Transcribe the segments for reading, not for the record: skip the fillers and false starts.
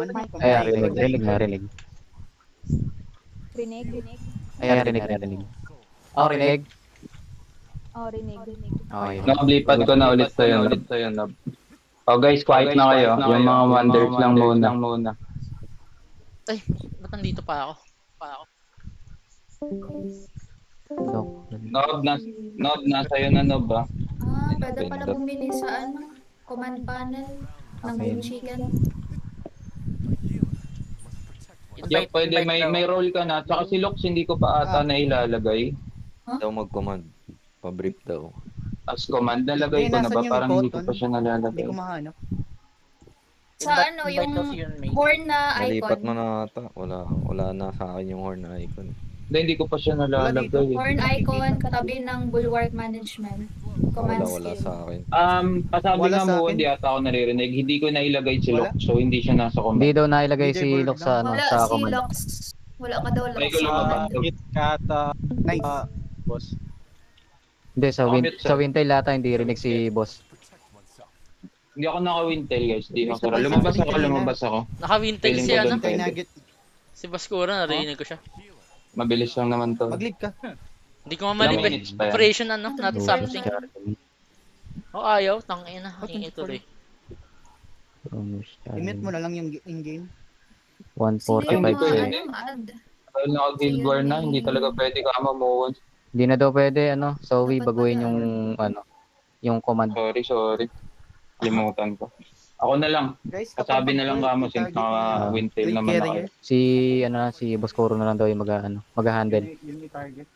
Ayan, rinig na, rinig. Rinig? Ayan, rinig. Oh, rinig. Oh, rinig. Okay. Nakablipat ko na ulit sa'yo, Nob. Oh guys, quiet na kayo. Yung mga wonders lang muna. Ay, ba't nandito pa ako? Nob, nasa'yo na Nob ah. Pwede pala bumili sa command panel ng Okay. Boom Chicken. Yup, pwede may role ka na. Tsaka si Lox hindi ko pa ata na ilalagay. Daw mag-command. Pa-brief daw. As command, nalagay ko na ba? Parang hindi ko pa siya nalalagay. Hindi ko mahanap. Sa yung horn na Nalipat mo icon. na ata. Wala na sa akin yung horn na icon. Hindi ko pa siya nalalagay. Horn icon katabi ng bulwark management. Command Wala skill. sa akin. Pasabi Wala nga sa mo, akin. hindi ata ako naririnig. Hindi ko nailagay si Wala. Lox, so hindi siya nasa Hindi command. daw nailagay Hindi, si Gordon. Lox sa, Wala sa si command. Lox. Wala ka daw Lox. Ay, ko lumabas. Hit kata Nice. boss. Hindi, sa, Comment, sir. sa Wintel lata hindi rinig si boss. Hindi ako naka-wintel guys. Di ako. Gusto ko Lumabas ako. Naka-wintag Feeling si ko ano? doon. Kay Nugget. Si Baskura, narinig ko siya. Mabilis lang naman to. Mag-lead ka. Hindi ko mamalib eh. minutes pa yan? Operation ano, not Lucius something. Charlie. Oh, ayaw, tangina. Ang ituloy. I-mute mo na lang yung in-game. Sino yung 145 Ay, siya. pwede. ad? Dahil naka-guild war na, hindi talaga pwede ka mamuwan. Hindi na daw pwede, Zoe, Dapat baguhin pala. yung command. Sorry. Limutan ko. Ako na lang. Guys, Kasabi na lang kamo since naka-wintel naman na kayo. Si Boss Koro na lang daw yung mag-handle. Yun yung target.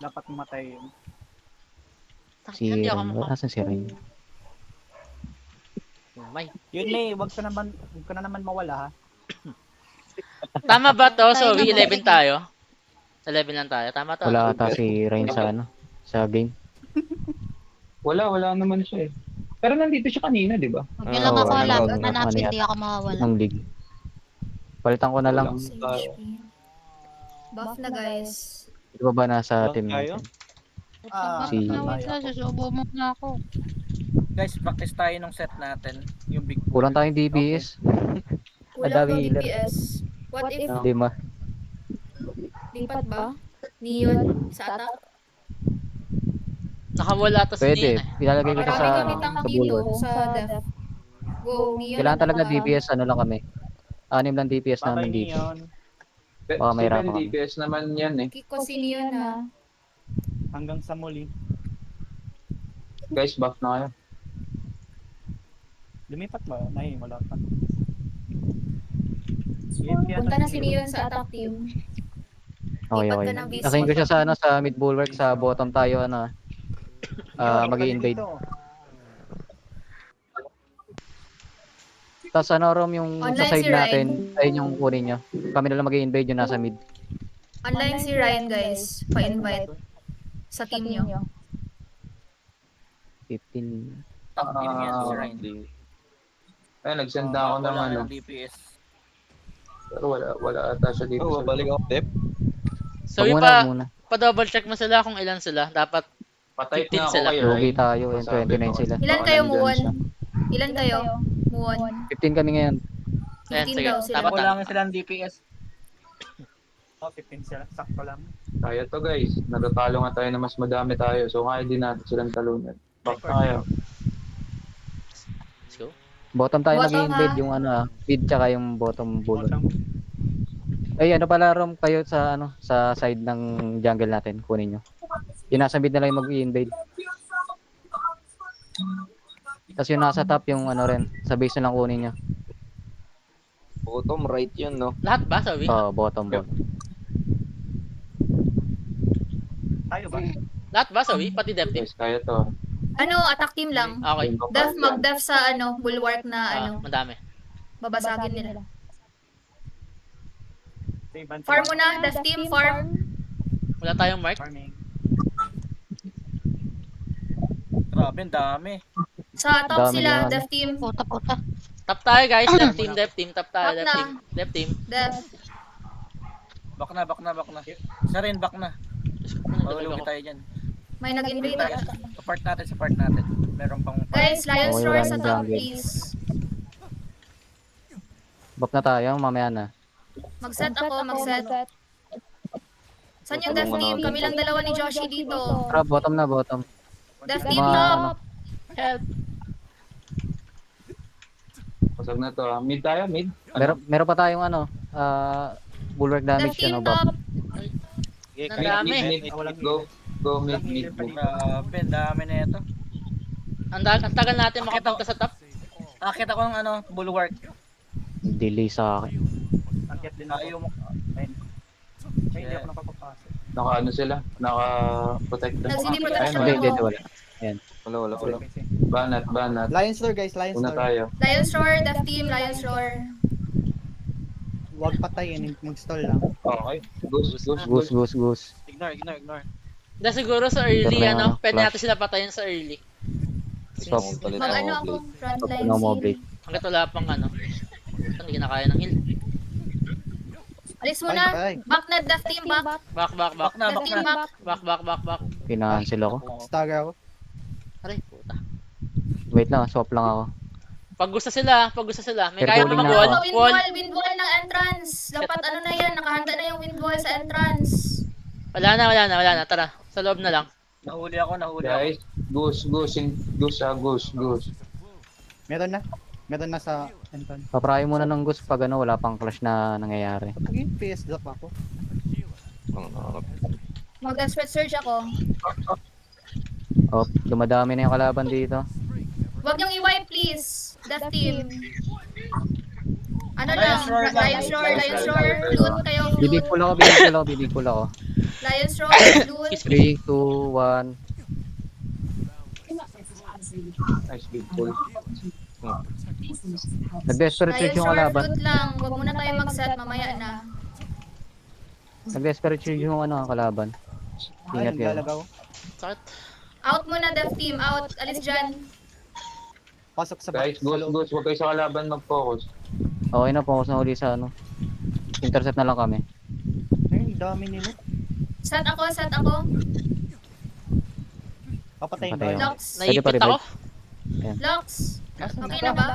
Dapat matay yun. Si Hindi ako Rain. mukha. Asan si Rain? May. Yun May, wag ka na naman mawala ha. Tama ba to? So, 11 tayo. 11 lang tayo. Tama to. Wala ata si Rain sa game. Wala naman siya eh. Pero nandito siya kanina, di ba? Huwag niyo lang ako wala, alam. wala, Hanapin, wala. hindi ako mawawala. Ng league. Palitan ko na lang. Wala. Sa HP. Buff na guys. Di ba ba nasa team Tayo? natin? Si- Wait lang, susubo mo na ako. Guys, practice tayo nung set natin. Yung big Kulang tayong DPS. Kulang Dami daw healer. DPS. What if Hindi lipat ba? Neon sa attack? Nakawala to si Pwede. Nina. Ilalagay ko siya Marami sa, kami tang sa dito bulwark. sa def. Go, Neon. Kailangan talaga Baka- DPS, lang kami. 6 lang DPS namin Patay dito. niyon. Baka may 7 hirapan kami. DPS naman yan eh. Kiko si Neon ha. Hanggang sa muli. Guys, buff na kayo. Lumipat ba? Nay, wala pa. Punta na si Neon sa attack team. Okay, Lipat okay. ka ng base. Asayin ko siya sa mid bulwark, sa bottom tayo, mag-i-invade. Tapos Rom, yung sa Online side si Ryan. natin, ayun yung kunin nyo. Kami na lang mag-i-invade yung nasa mid. Online si Ryan guys. Pa-invite sa team nyo. 15. Yun yan, si Ryan. Ay, nagsend na ako ng ano. DPS. Pero wala ata siya dito. Oh, balik ako, Tep. So, Wag muna. pa-double check mo sila kung ilan sila. Dapat Patay 15 na ako sila. kayo. Lugi tayo, yung 29 sila. Ilan kayo, Muwon? Ilan kayo? Muwon. 15 kami ngayon. Ayan, 15 sige. daw sila. Dapat Kulangan sila ng DPS. Oh, 15 sila. Sakto lang. Kaya to guys. Natatalo nga tayo na mas madami tayo. So kaya din natin silang talunan. Back na kayo. Let's go. Bottom tayo Bottom, mag-i-invade ha? yung mid tsaka yung bottom bulwark. Bottom. Ay, pala Rom, kayo sa sa side ng jungle natin, kunin nyo. Yung nasa mid na lang yung mag-i-invade. Tapos yung nasa top yung rin, sa base na lang kunin nyo. Bottom right yun, no? Lahat ba, sabi? Bottom. Tayo ba? Lahat ba, sabi? Pati dev team? Guys, kaya to. Attack team lang. Okay. Mag-def sa bulwark na Madami. babasagin nila. Save and Farm muna, def team, farm. Wala tayong mark. Farming. Grabe, ang dami. Sa top Dami sila, na, def team. Puta. Top tayo, guys. Dev team. Top tayo, Top na. Dev team. Def. Back na. Isa rin, back na. Mahulugi tayo dyan. May nag-invade Tayo. na. Sa part natin. Meron pang Guys, Lion's Okay, Roar wala sa nang top, jungle. please. Buff na tayo, mamaya na. Mag-set ako, mag-set. Saan yung death team? Kami lang dalawa ni Joshi dito. Tara, bottom na, bottom. Death team Mga, top. ano, Help. Pasag na to. Mid tayo, mid. meron pa tayong ano, bulwark Death damage team yun, buff. top. Ang dami. Mid. Go. Go, mid, mid. Grabe, ang dami na ito. Ang tagal natin makapunta sa top. Akit ako ng ano, bulwark. Delay sa akin. Akyat din ako. Ayaw mo. Ay, hindi ako nakapapasok. Naka ano sila? Naka-protect na. Nag-CD protection Hindi, ako. hindi, wala. Wala. Banat. Lions Roar guys, Lions Una Roar. tayo. Lions Roar, death team, Lions Roar. Huwag patayin, mag-stall lang. Okay. Goose. Goose. Ignore. Dahil siguro sa early, Pero, ano, pwede flash. natin sila patayin sa early. Stop. Mag-ano ako, frontline No more scene. break. Hanggat wala pang ano. Hindi kinakaya ng heal. Alis muna. Ay. Back na death team, back. Back. Back na. Death team, back. Back. Pinahansel ako. Stagger ako. Aray, puta. Wait lang, swap lang ako. Pag gusto sila. May Pero kaya bowling pa na mag-wall. ako. Wall. Wind wall ng entrance. Dapat ano na yan, nakahanda na yung wind wall sa entrance. Wala na. Tara, sa loob na lang. Nahuli ako. Guys, goose. Meron na sa entrance. Paprayo muna ng goose pag ano, wala pang clash na nangyayari. Okay, PS drop ako. Mag-desperate surge ako. Oh, dumadami na yung kalaban dito. Huwag niyong i-wipe, please. Death team. Ano Lions lang, Roar lang. Lions Roar. Loot kayo, Bibig loot. pull ako. Lions Roar, loot. 3, 2, 1. Nice big pull. Nag-desperate surge Lions yung Roar, kalaban. loot lang. Huwag muna tayo mag-set, mamaya na. Nag-desperate surge yung ano, kalaban. Ay, Ingat yun. naglalagaw. Sakit. Out muna, death team. Out. Alis dyan. Pasok sa Guys, sa loob. goose. Huwag kayo sa kalaban mag-focus. Okay na, focus na uli sa ano. Intercept na lang kami. Ay, dami nila. Set ako. Papatayin Patay ba? ako. Lux. Pwede pa Naipit ako. Lux. Nasaan Okay na? na ba?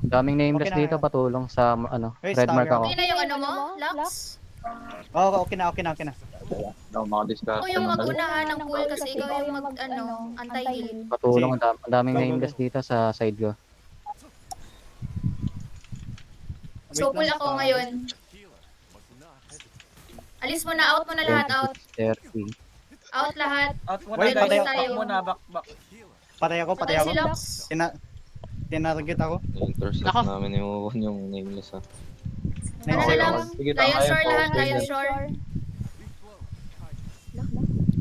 Daming nameless Okay na. dito, patulong sa ano, Hey, red mark stagger. ako. Okay na yung ano mo, Lux? Oo, okay na. Ako makadiscuss. Ako yung mag-unahan ng pool kasi ikaw yung anti-heal. Patulong, ang daming nameless dito sa side ko. So pool ako ngayon. Alis mo na, out mo na lahat, out. 30. Out lahat. Out muna Wait, guys. patay Back tayo. muna. Back. Patay ako. Patay si Lux. Tinarget ako. Intercept Nako. namin yung nameless ha. Ano na Okay, lang? okay. Sige, Lion tayo, Shore lahat, focus Lion yan. Shore.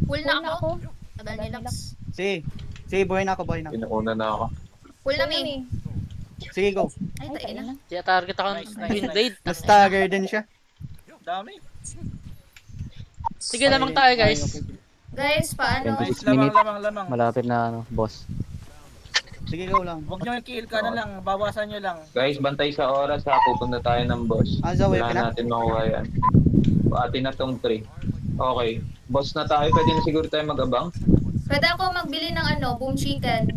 Pool na ako. Tagal ni Lux. Sige, buhay na ako. Pinakuna na ako. Pool na, May. Sige, go. Ay, tayo na. Target ako ng Nice. Twin Blade. Na-stagger din siya. Dami. Sige lamang tayo, guys. Guys, paano? 26 Nice. minutes. Lamang. Malapit na ano, boss. Sige, go lang. Huwag nyo i-kill ka na lang. Bawasan nyo lang. Guys, bantay sa oras ha. Pupunta tayo ng boss. Anza, Wala weapon na? natin makuha yan. Atin na tong 3. Okay. Boss na tayo. Pwede na siguro tayo mag-abang. Pwede ako magbili ng boom chicken.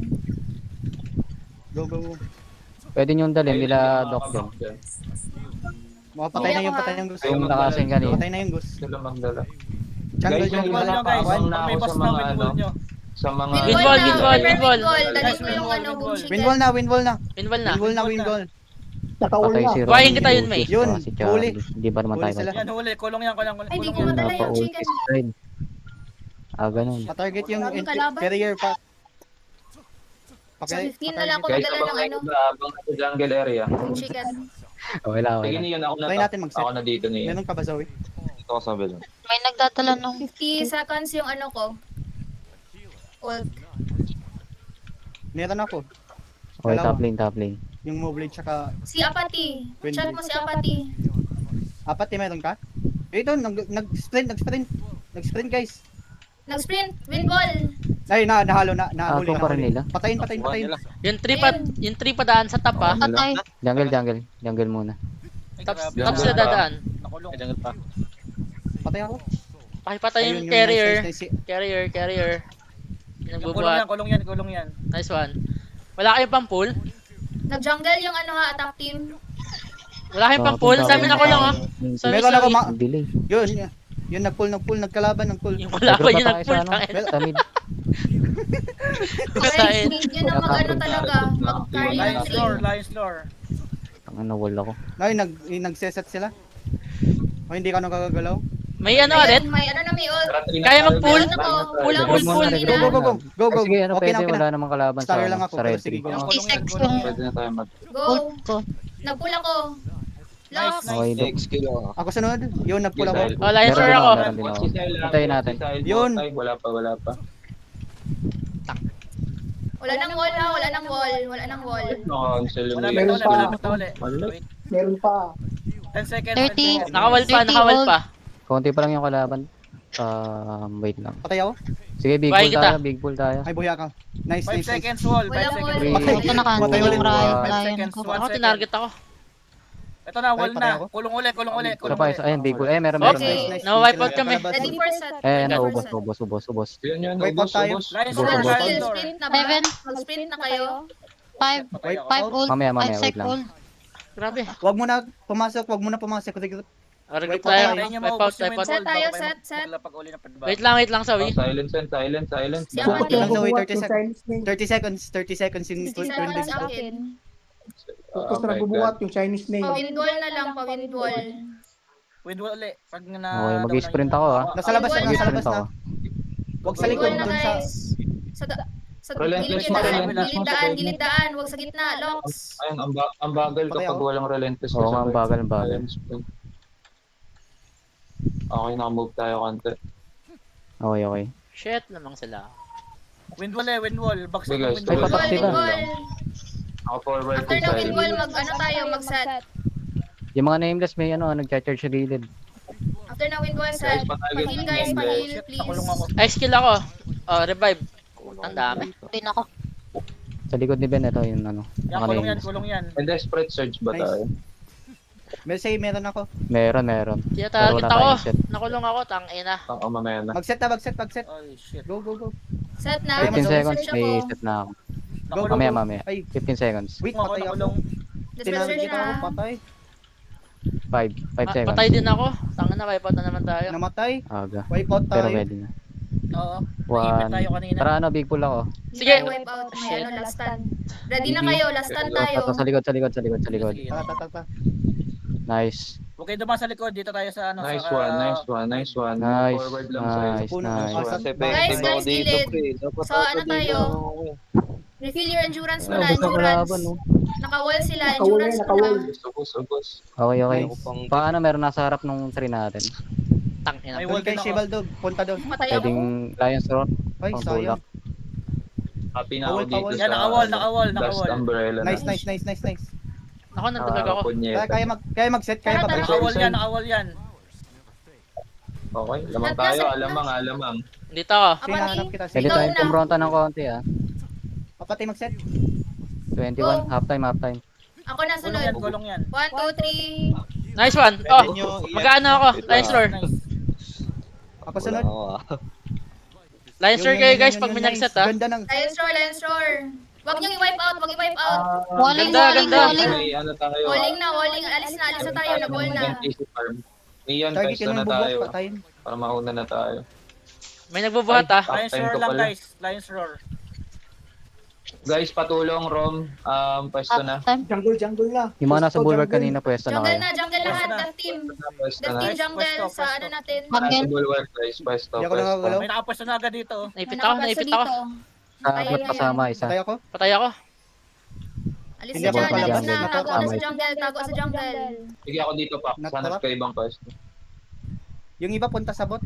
Go. Pwede nyo dalhin nila Doc dyan. Patay na yung gusto. Yung nakasing kanina. Patay na yung gusto. Sila magdala. Jungle, Guys, yung jungle. Wall nyo guys. Abang na Pag may ako boss sa na mga windwall nyo. Sa mga... Windwall, windwall. Dali mo yung boom chicken. Windwall na. Winwall na. Windwall. Patay si Ron. Buhayin kita yun, May. Yun, Si Charlie. huli. Hindi ba naman Huli tayo sila. Yan, huli. Kulong yan. Ay, di ko Kulong yan. madala yung napa-ulti chicken. si Fred. Ganun. Patarget yung Ang kalaban. carrier pa. Sa 15 na lang ako Guys, madala abang ng tayo abang sa jungle area. boom chicken. Okay lang, okay Sige lang. niyan, ako na Try to. natin mag-set. Ako na dito niyan. Meron ka ba, Zoe? Ito ko sabi lang. May nagdadala nung 50 seconds yung ko. Ult. Meron ako. Okay, Dalawa. top lane. Yung Moblade tsaka Si Apati. Chat mo si Apati. apat meron ka? Ito, nag-sprint guys. Nag-sprint. Windwall. Ay, nahalo na. Nahuli Ako pa rin nila. Patayin. Yung 3 pa daan sa top, ha. patay. Jungle muna. Top Jungle sila pa. dadaan. Nakulong. Patay ako. Pakipatay Ayun, yung carrier. nice. Carrier. Yung Kulong nagbubuhat. yan. Kulong yan. Nice one. Wala kayo pang pool? Nag-jungle yung attack team. Wala kayong pang pull. Sabi na ko lang ah. Sorry, Meron ako sorry. Delay. Yun, nag-pull, nagkalaban, nag-pull. Yung wala pa Nag-group yun na tayo sa nag-pull. ano, Tangin. sa mid. Guys, Katain. need nyo na mag-ano talaga. Mag-carry ng Lions team. floor, Lions floor. Ang nawall ako. Ay, nagseset sila. O hindi ka nang kagagalaw? May ano ulit? May ano na may ult. Kaya mag-pull? Meron ako. Pull, Lang pull, sa pull. kanila. Go. Ay, sige, ano, Okay pwede, na, okay na. wala namang kalaban sa, Starter lang ako, sa pero red sige, 3. go. Kulong yan, Sex kulong yan. Pwede na tayo mag... Go. Ult ko. Nagpull ako. Locks. Okay, do. Next kill ako. Ako sunod. Yun, nag-pull ako. Oh, Lions Meron floor din ako. meron din ako. Hintayin natin. Yun. Ay, wala pa. Wala nang wall ha. Wala nang wall. Wala nang wall. Naka-cancel yung Malapit wave. na ulit, malapit na ulit. Wala. Wait, Meron pa. 10 seconds. 30. Nakawal pa, 30 nakawal ult. pa. Konti pa lang yung kalaban. Wait lang. Patay ako. Sige, big Buy pull kita. tayo, big pull tayo. Ay, buhay ka. Nice, 5 nice. seconds wall, 5 Walang seconds wall. wall. Ito na Patay cancel ulit. yung Riot 5 Lion seconds, ko. 1 Ako, second. tinarget ako. Ito na, wall Patay na. ako. Kulong ulit. Isa pa, isa. Ayun, big pull. Eh, meron, Oops. meron. Na-wipe out kami. Ready for set. Eh, Ready for ubos. set. Yun, Wipe out ubos, tayo. ubos. Lions Go, floor, go, go. Lions floor. Sprint na ba? 7. Mag-sprint na kayo. 5. Patay ako. 5 ult. Mamaya, 5 wait sec lang. ult. Grabe. Wag mo na pumasok. Regroup Wipe out tayo. tayo. Patay niyo Wipe out, maubos yung wipe out. Set wall. tayo, Baka kayo set. pag-uli ng padbag. Wait lang, Sawi. Silence. Si Amanda. Wait lang, Zoe, 30 seconds. 30 seconds yung 60 seconds akin. Tapos na nagbubuhat yung Pawindwall na lang, pawindwall. Wind wall ulit. Pag na... Okay, mag-sprint ako ah. Nasa labas na, nasa labas na. Wag sa likod, Pawindwall na dun sa... guys. Sa Relentless gilid mo, daan, relentless mo. gilid daan, wag sa gitna, locks. Ayun, ang bagal Patay kapag ako. walang relentless. Oo nga, ang bagal. Okay, naka-move tayo konti. Okay. Shit lamang sila. Wind wall eh, wind wall. Baksak Hey, ng guys, wind Ay, wall. patak sila. Windwall. Naka-forward After to ng side. windwall, mag-ano tayo, mag-set. Yung mga nameless may nag-charge sa gilid. After ng windwall, Guys, set. patagin Pahil yung guys, nameless. pahil Shit, please. nakulong ako. Ay, skill ako. Oh, revive. Ang dami. Din ako. Sa likod ni Ben, ito yung Yan, mga kulong yan, nameless. kulong yan. And desperate surge ba Nice. tayo? Meron ako. Meron. Tiya Pero target wala ako. tayong set. Nakulong ako, tangina. Oo, mamaya na. Mag-set. Ay, shit. Go. Set na. 15 seconds, Search may ako. set na ako. Nakulong Mamaya. Ay, 15 seconds. wait, ako, patay ako. nakulong. Disperse search Tinarget ako, na. patay. 5 seconds. Patay din ako. Tangina, wipe out na naman tayo. Namatay. Aga. Wipe out Pero tayo. ready na. Oo. Nag-ipit tayo 1. kanina. Tara, big pull ako. Sige. May wipe out, may Shit. ano, last stand. Ready na kayo, last stand tayo. Sa likod. Sige. Ta. Nice. Huwag kayo dumaan sa likod. Dito tayo sa ano. Nice sa, one. Nice. Forward lang sa'yo. Puno. Nice. Kasi Guys, gilid. So, ano tayo? Refill your endurance mo na, Gusto ko endurance. laban, no? Nakawall sila, endurance mo na. Ubus. Okay. Nice. Paano meron nasa harap nung 3 natin? Tangina. May Doon wall kay din ako. Shebal Dog. Punta doon. Patay ako. Pwedeng Lions Roar. Ay, Pang sayang. tulak. Happy na ako Bawal, dito bawal. sa... Yan, nakawall. Last umbrella na. Nice. Ako, nandulag ako. Punyeta. Kaya mag-set, kaya Tara, mag-set. Nakawall yan. Okay, lamang tayo. Alamang. Dito ako. Sinahanap kita. Pwede Ikaw tayong na. pumbronta ng konti ah. Papatay mag-set. 21, halftime. Ako na Kulong yan, sunod. kulong yan. 1, 2, 3. Nice one. Oh, magkano ako? Lions Roar. Nice. Ako sunod. Lions Roar kayo guys pag may Nice. nag-set ah. Ganda ng... Lions roar. Wag niyong i-wipe out, wag i-wipe out. Walling. Ganda. May ano tayo. Walling na. Alis na tayo, nag-wall na. NTC farm. Neon, Target pesto yun na ng tayo. bubuhat, patayin. Para mauna na tayo. May nagbubuhat ah. Lions Time roar ko lang pala. guys. Lions roar. Guys, patulong, Rom. Pesto na. Time. Jungle na. Yung mga nasa bulwark kanina, pwesto na kayo. Jungle lahat, death team. Pesto Death na. team jungle Pwesto, sa ano natin. Nasa Jungle. bulwark, guys. Pesto. Hindi ako nakagalaw. May nakapwesto na agad dito. Naipit ako. Dapat kasama isa. Patay ako. Patay ako. Alis Hindi na ako dyan, alis nakagalaw. na. Tago na sa Nakakasama. jungle, tago sa jungle. Sige ako dito pa. Sanap ka ibang pesto. Yung iba punta sa bot.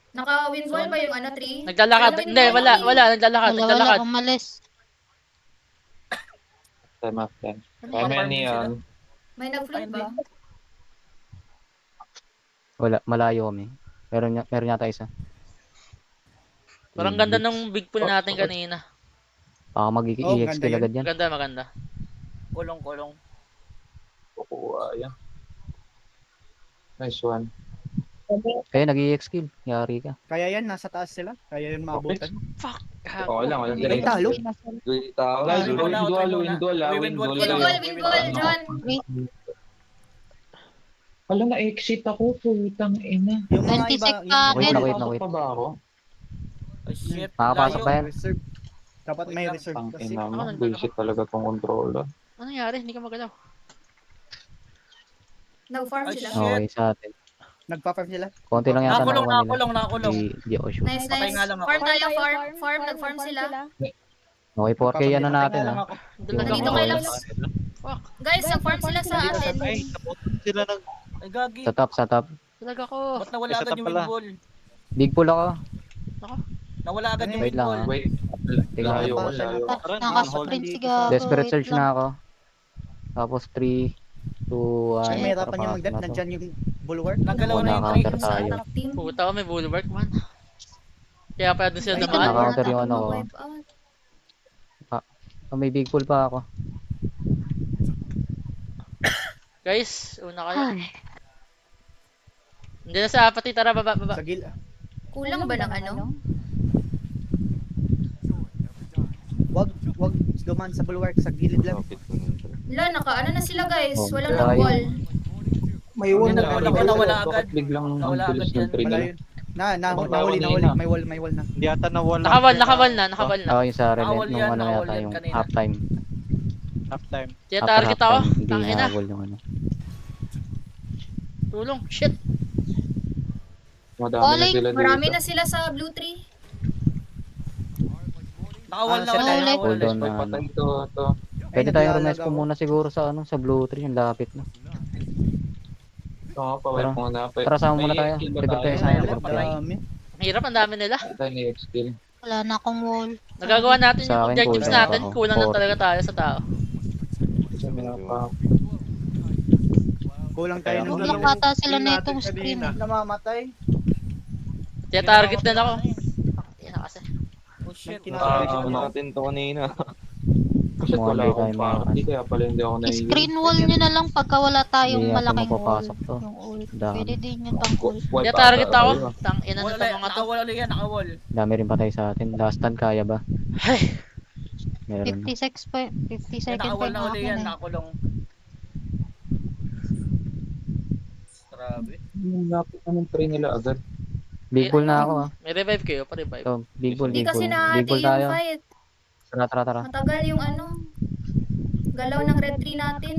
Naka-wind wall ba yung ano, 3? Naglalakad. Hindi, wala. Naglalakad. Wala umalis. Time up time. Kaya Neon. May nag-float ba? Wala, malayo kami. Meron yata isa. Parang ganda ng big pull natin kanina. Baka mag-i-EX ganda kill yun. agad yan. Maganda. Kulong. Kukuha yan. Nice one. Nag-EX kill. Yari ka. Kaya yan, nasa taas sila. Kaya yun maabutan. Okay lang. Walang Ay, delay. talo. Windwall, Windwall, windwall. Windwall, Wind wall, John. Wala na exit ako, putang ina. Yung mga 26 iba, pa yung Wait akin. lang, wait lang, Pasok wait. pa ba ako? Ay, shit. Makapasok layo. ba yan? reserve. Dapat may Wait lang, reserve Tang kasi. ina mo, Ako, basic talaga tong controller. Ano nangyari? Hindi ka magalaw. Nag-farm Ay, sila. shit. Okay sa atin. Nagpa-farm sila. Konti lang yata Nakakulong, nakuha nila. nakakulong, nakakulong. Di ako sure. Nice, Patay nice. nga lang ako. Farm tayo, farm. Nag-farm sila. Okay, 4K ano natin Patay nga lang ha. ako. Doon lang Nandito ako. kayo lang. Guys, nag-farm sila sa atin. Ay, gagi. Sa top. Talaga ako. Ba't nawala agad yung wing wall? Big pull ako. Nawala agad yung Wait wing lang, wall. ah. Wait, Tingnan layo, ko. layo. Nakasprint si Gago. Desperate wait search lang. na ako. Tapos 3, 2, 1. Ay, may hirapan yung mag-death. Nandyan yung bulwark. Nagalaw na yung Counter tree. Sa tayo. attack team. Puta ko, may bulwark man. Kaya pala doon sila Wait, dumaan. Naka-counter yung ano ko. Wipe out. May big pull pa ako. Guys, una kayo. Hindi na sa apatid. Tara, baba. Sa Kulang ba ng ano? wag duman sa bulwark, sa gilid lang. Wala, ano na sila guys. Oh, Walang tayo. nag-wall. May wall na, nawala agad. Bakit biglang ang Nawala bilis agad ng yan. tree Wala nila? yun. Nahuli. May wall na. Nakawal na. Oo, yung sa Nakawall relent yan, nung ano nakawall yata yan yung kanina. half time. Kaya target ako. Hindi Tangina. nahagol yung ano. Tulong. Shit. Madami na Calling, sila Marami dito. na sila sa blue tree. Nakawal na Ah, wala. sa Hold on May na patay ano. to. Pwede tayong rumesco muna siguro sa ano, sa blue tree, yung lapit na. Oo, pa-wipe Tara. muna. Tara, sama muna tayo. May skill ba Prepare tayo tayo? sa Meron akin. ba? Dami. Ang hirap, ang dami nila. Tayo ni skill. Wala na akong wall. Nagagawa natin Sa yung akin, objectives kulang natin. ako. Kulang lang 40. talaga tayo sa tao. Kulang tayo ng Kulang ata sila na itong screen. Namamatay. Kaya target din ako. Yan na kasi. Oh shit. natin to kanina. Kasi Mukhang wala hindi akong tayo party, kaya pala hindi ako naiiwan. Screen wall nyo na lang pagka wala tayong Hindi yata malaking wall. mapapasok to. Yung ult. Dami. Pwede din yung pang ult. Wipe Kaya out target ako. tayo. Tang ina nito mga to. Nakawal ulit yan, nakawal. Dami rin patay sa atin. Last stand kaya ba? Ay. Meron na. 56 pa, 50 seconds pa Nakawal yung na ulit akin yan, eh. nakakulong. Grabe. Yung lapit na ng tree nila agad. Big pull na ako ah. May revive kayo, pa-revive. So, big pull, Hindi big kasi pull. nahati Big pull yung tayo. fight. Tara. Matagal yung ano. Galaw ng red tree natin.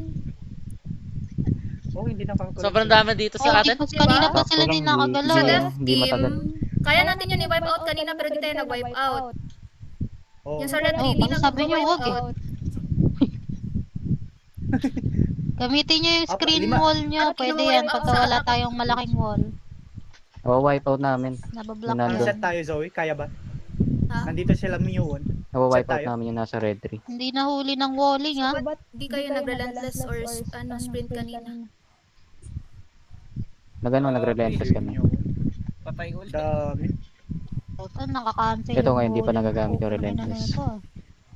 Oh, hindi na pang Sobrang dami dito Oh, sa atin. because kanina pa sila din nakagalaw Sa eh. left Hindi team, matagal. kaya natin yun i-wipe out kanina pero di tayo nag-wipe out. Oh. Yung sa red Oh, tree, di baka sabi niyo nag-wipe wag eh. out. Gamitin nyo yung screen lima. wall nyo. Ano, Pwede kinuha yan yung pagka sa wala attack. tayong malaking wall. Wipe out namin. Nabablock Yun nandun. na. Set tayo, Zoe. Kaya ba? Ha? Nandito sila Mewon. Wipe Set out tayo. namin yung nasa red tree. Hindi nahuli ng walling ha. Ba't di kayo nag-relentless or sprint kanina? Nag-relentless kami. Patay ulit. Dami. Puta, nakaka-cancel Ito yung nga, hindi pa walling. nagagamit yung Putang ina relentless. na ito, ah.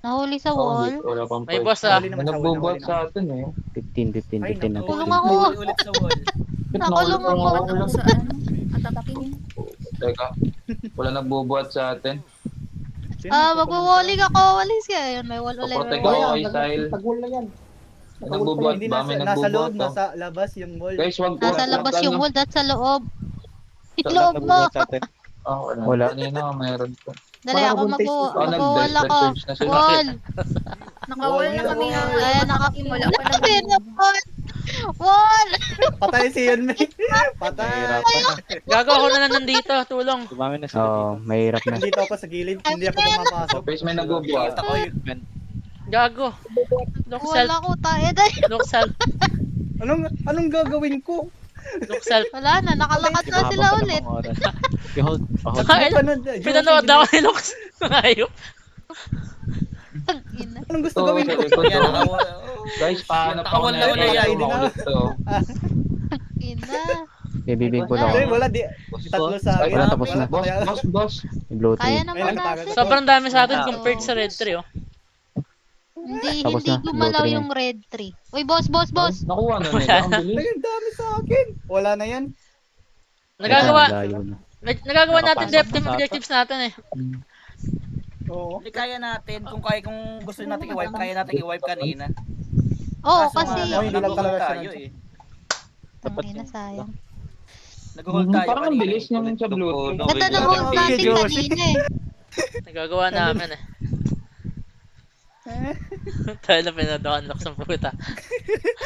Nahuli sa Oo, wall. wala pang May fight. boss ah. Huli naman sa wall, Nagbubuhat nahuli sa naman. atin eh. 15 Ay, na. Tulong 15. ako. Nahuli ulit sa wall. Nakulong ako. Patak sa ano? Attack team. Teka, wala nagbubuhat sa atin. Magwa-walling ako. Walis ka. Ayun, may wall ulit. Paprotect May wall. ako kay Style. Nagbubuhat Hindi ba? May nasa loob, nagbubuhat to. nasa labas yung wall. Guys, wag Nasa wag- labas wag- yung ano. wall. That's sa loob. Sa Loob mo. Wala. Kanina, mayroon to. Dali ako mag-wall nag-desperate ako. search na sila. Wall. Nakawall na kami ha. Ayan, Attack team, wala pa Sabi naman. na wall. Wall. Patay si Yun, May. Patay. Gagawa ko na lang nandito. Tulong. Oo, mahirap na. Nandito ako sa gilid. Hindi ako pumapasok. Face may nagbubuhat. Ako yun. Gago. Look self. Wala ko tayo dahil. Look self. Anong gagawin ko? Look self. Wala na. Nakalakat na sila ulit. Pinanood ako ni Lux. Ayop. Ina. Anong gusto So, gawin ko? Yan, nakawal. Guys, paano pa ako Nakawal na ulit yan. maulit to? Ina. Bibibig ko Hindi, lang. wala. Tatlo sa akin. Wala, tapos na. Boss. Yung blue Kaya tree. naman nagtagal. natin. Sobrang dami sa atin compared sa red tree oh. Hindi Tapos na, gumalaw blue tree na. yung red tree. Uy, boss. Nakuha na nila. Ang bilis. Ay, ang dami sa akin. Wala na yan. Nagagawa Layo na. nagagawa natin depth team objectives natin eh. Oo. Hindi kaya natin, kung gusto natin i-wipe, kaya natin i-wipe kanina. Oo, Kaso kasi nga, hindi lang talaga siya tayo nandiyan. eh. Tangina, sayang. Nag-hold tayo Parang ang kanina. bilis nung sa Bluetooth. Ganda ng hold natin kanina eh. Nagagawa namin eh. Tayo na pinado-unlock sa puta.